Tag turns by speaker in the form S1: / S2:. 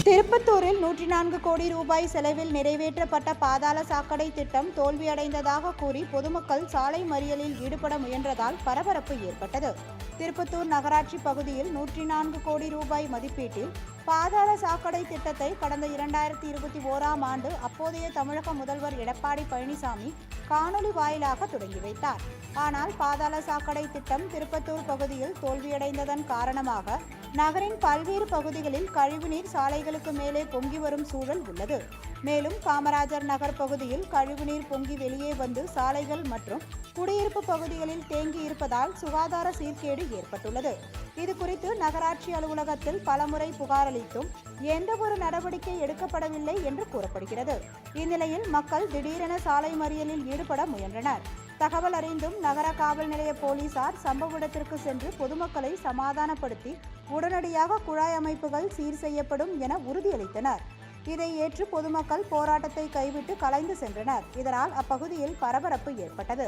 S1: திருப்பத்தூரில் 104 கோடி ரூபாய் செலவில் நிறைவேற்றப்பட்ட பாதாள சாக்கடை திட்டம் தோல்வியடைந்ததாக கூறி பொதுமக்கள் சாலை மறியலில் ஈடுபட முயன்றதால் பரபரப்பு ஏற்பட்டது. திருப்பத்தூர் நகராட்சி பகுதியில் 104 கோடி ரூபாய் மதிப்பீட்டில் பாதாள சாக்கடை திட்டத்தை கடந்த 2021ஆம் ஆண்டு அப்போதைய தமிழக முதல்வர் எடப்பாடி பழனிசாமி காணொலி வாயிலாக தொடங்கி வைத்தார். ஆனால் பாதாள சாக்கடை திட்டம் திருப்பத்தூர் பகுதியில் தோல்வியடைந்ததன் காரணமாக நகரின் பல்வேறு பகுதிகளில் கழிவுநீர் சாலைகளுக்கு மேலே பொங்கி வரும் சூழல் உள்ளது. மேலும் காமராஜர் நகர் பகுதியில் கழிவுநீர் பொங்கி வெளியே வந்து சாலைகள் மற்றும் குடியிருப்பு பகுதிகளில் தேங்கி இருப்பதால் சுகாதார சீர்கேடு ஏற்பட்டுள்ளது. இதுகுறித்து நகராட்சி அலுவலகத்தில் பலமுறை புகார் அளித்தும் எந்தவொரு நடவடிக்கை எடுக்கப்படவில்லை என்று கூறப்படுகிறது. இந்நிலையில் மக்கள் திடீரென சாலை மறியலில் ஈடுபட முயன்றனர். தகவல் அறிந்தும் நகர காவல் நிலைய போலீசார் சம்பவ இடத்திற்கு சென்று பொதுமக்களை சமாதானப்படுத்தி உடனடியாக குழாய் அமைப்புகள் சீர் செய்யப்படும் என உறுதியளித்தனர். இதை ஏற்று பொதுமக்கள் போராட்டத்தை கைவிட்டு கலைந்து சென்றனர். இதனால் அப்பகுதியில் பரபரப்பு ஏற்பட்டது.